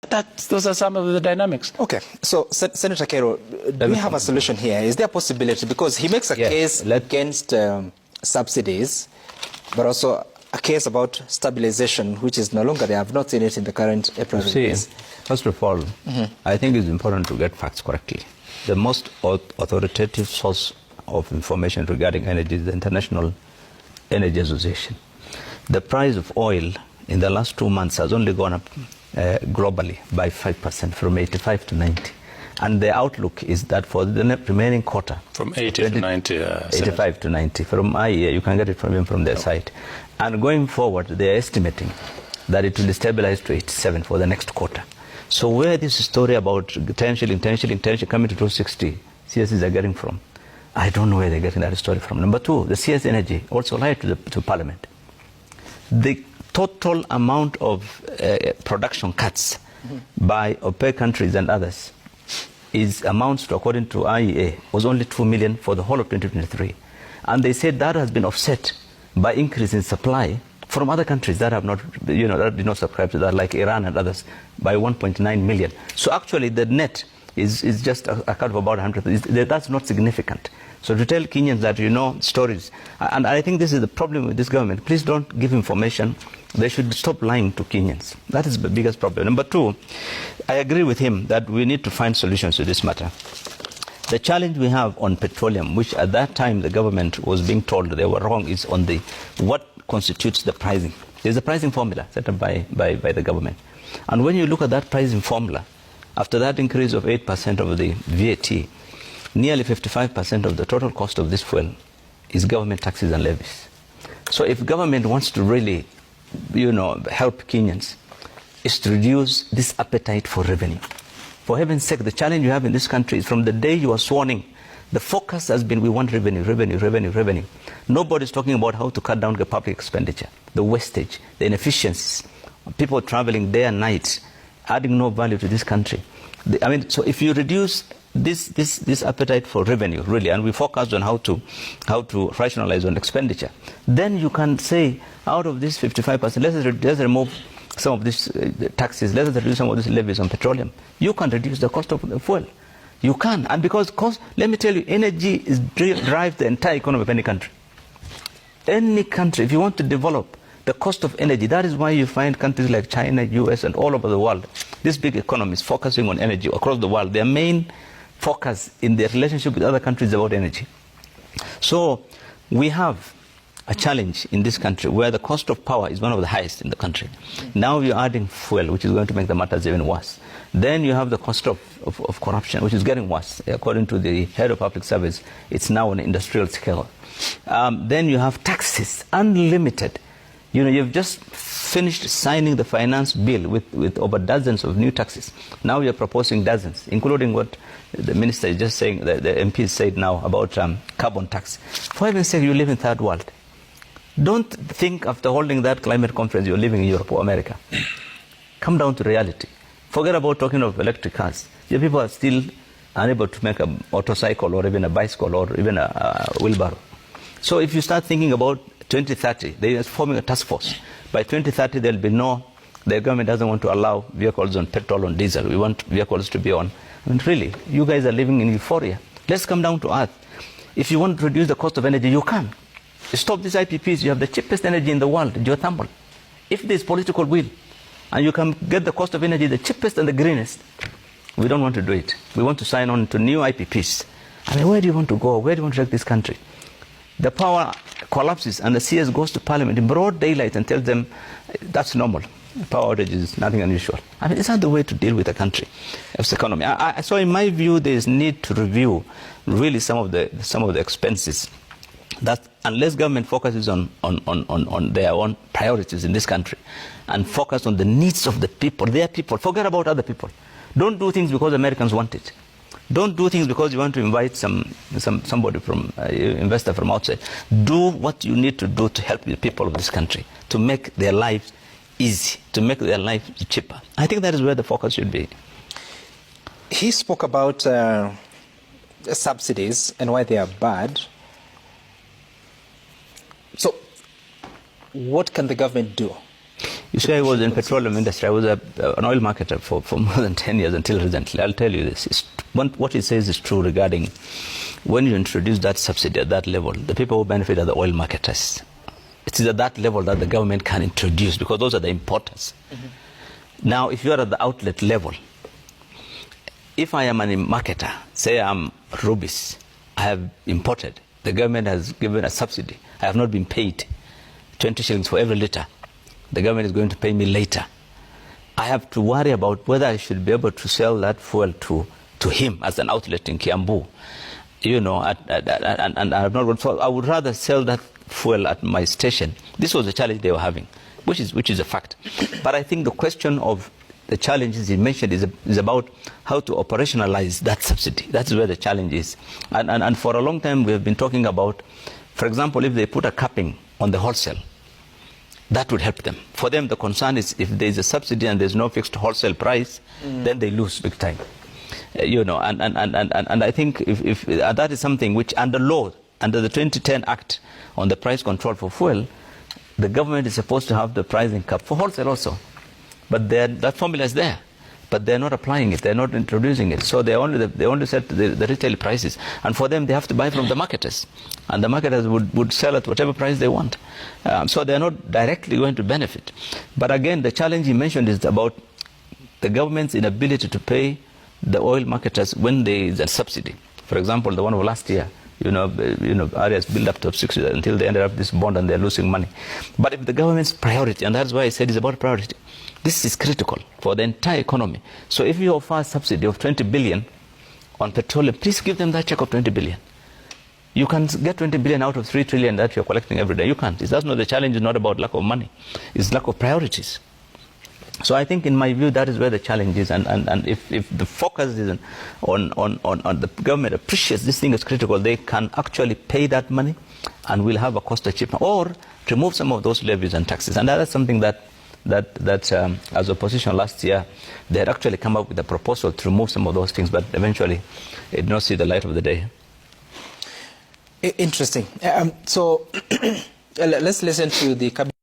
Those are some of the dynamics. Okay, so Senator Kero, do we have a solution here? Is there a possibility? Because he makes a case against subsidies, but also a case about stabilization, which is no longer there. I've not seen it in the current April release. First of all, I think it's important to get facts correctly. The most authoritative source of information regarding energy is the International Energy Association. The price of oil in the last 2 months has only gone up globally by 5%, from 85 to 90. And the outlook is that for the remaining quarter, from 80 to 90, 85 to 90, from IEA, you can get it from their site. And going forward, they are estimating that it will stabilize to 87 for the next quarter. So where this story about 10 shilling coming to 260, CSs are getting from, I don't know where they're getting that story from. Number two, the CS Energy also lied to Parliament. The total amount of production cuts by OPEC countries and others amounts to, according to IEA, was only 2 million for the whole of 2023. And they said that has been offset by increase in supply from other countries that have not, that did not subscribe to that, like Iran and others, by 1.9 million. So actually the net is just a cut of about 100. That's not significant. So to tell Kenyans that, stories, and I think this is the problem with this government. Please don't give information. They should stop lying to Kenyans. That is the biggest problem. Number two, I agree with him that we need to find solutions to this matter. The challenge we have on petroleum, which at that time the government was being told they were wrong, is on what constitutes the pricing. There's a pricing formula set up by the government. And when you look at that pricing formula, after that increase of 8% of the VAT, nearly 55% of the total cost of this fuel is government taxes and levies. So if government wants to really, help Kenyans, is to reduce this appetite for revenue. For heaven's sake, the challenge you have in this country is from the day you are sworn in, the focus has been we want revenue, revenue, revenue, revenue. Nobody's talking about how to cut down the public expenditure, the wastage, the inefficiencies, people traveling day and night, adding no value to this country. So if you reduce this appetite for revenue, really, and we focus on how to rationalize on expenditure, then you can say, out of this 55%, let's remove some of these taxes, let's reduce some of these levies on petroleum. You can reduce the cost of the fuel. You can. And because let me tell you, energy drives the entire economy of any country. Any country, if you want to develop the cost of energy, that is why you find countries like China, US, and all over the world, these big economies focusing on energy across the world. Their main focus in their relationship with other countries is about energy. So we have a challenge in this country where the cost of power is one of the highest in the country. Now you're adding fuel, which is going to make the matters even worse. Then you have the cost of corruption, which is getting worse. According to the head of public service, it's now on an industrial scale. Then you have taxes, unlimited. You've just finished signing the finance bill with over dozens of new taxes. Now you're proposing dozens, including what the minister is just saying, the MP said now about carbon tax. For heaven's sake, you live in third world. Don't think after holding that climate conference you're living in Europe or America. Come down to reality. Forget about talking of electric cars. Your people are still unable to make a motorcycle or even a bicycle or even a wheelbarrow. So if you start thinking about 2030, they are forming a task force. By 2030, there'll be the government doesn't want to allow vehicles on petrol and diesel. We want vehicles to be on. Really, you guys are living in euphoria. Let's come down to earth. If you want to reduce the cost of energy, you can. Stop these IPPs. You have the cheapest energy in the world, geothermal. If there's political will, and you can get the cost of energy the cheapest and the greenest, we don't want to do it. We want to sign on to new IPPs. Where do you want to go? Where do you want to take this country? The power collapses and the CS goes to Parliament in broad daylight and tells them that's normal. Power outage is nothing unusual. It's not the way to deal with a country, its economy. So in my view, there is need to review really some of the expenses. That unless government focuses on their own priorities in this country and focus on the needs of the people, their people, forget about other people. Don't do things because Americans want it. Don't do things because you want to invite somebody from investor from outside. Do what you need to do to help the people of this country, to make their lives easy, to make their life cheaper. I think that is where the focus should be. He spoke about subsidies and why they are bad. So what can the government do? You see, I was in petroleum industry. I was an oil marketer for more than 10 years until recently. I'll tell you this. What it says is true regarding when you introduce that subsidy at that level, the people who benefit are the oil marketers. It is at that level that the government can introduce, because those are the importers. Mm-hmm. Now, if you are at the outlet level, if I am a marketer, say I'm Rubis, I have imported, the government has given a subsidy, I have not been paid 20 shillings for every litre, the government is going to pay me later. I have to worry about whether I should be able to sell that fuel to him as an outlet in Kiambu. You know, and I have not. So I would rather sell that fuel at my station. This was the challenge they were having, which is a fact. But I think the question of the challenges he mentioned is about how to operationalize that subsidy. That's where the challenge is. And for a long time we have been talking about, for example, if they put a capping on the wholesale, that would help them. For them, the concern is if there is a subsidy and there's no fixed wholesale price, then they lose big time. You know, and I think if that is something which under law, under the 2010 Act on the price control for fuel, the government is supposed to have the pricing cap for wholesale also. But that formula is there, but they're not applying it, they're not introducing it. So they only set the retail prices. And for them, they have to buy from the marketers. And the marketers would sell at whatever price they want. So they're not directly going to benefit. But again, the challenge you mentioned is about the government's inability to pay the oil marketers when there is a subsidy. For example, the one of last year, areas build up to 60 until they ended up this bond and they're losing money. But if the government's priority, and that's why I said it's about priority, this is critical for the entire economy. So if you offer a subsidy of 20 billion on petroleum, please give them that check of 20 billion. You can get 20 billion out of 3 trillion that you're collecting every day. You can't. That's not the challenge. Is not about lack of money. It's lack of priorities. So I think, in my view, that is where the challenge is. And if the focus is on the government appreciates this thing is critical, they can actually pay that money and we'll have a cost achievement, or remove some of those levies and taxes. And that is something that as opposition last year, they had actually come up with a proposal to remove some of those things, but eventually it did not see the light of the day. Interesting. So let's listen to the cabinet.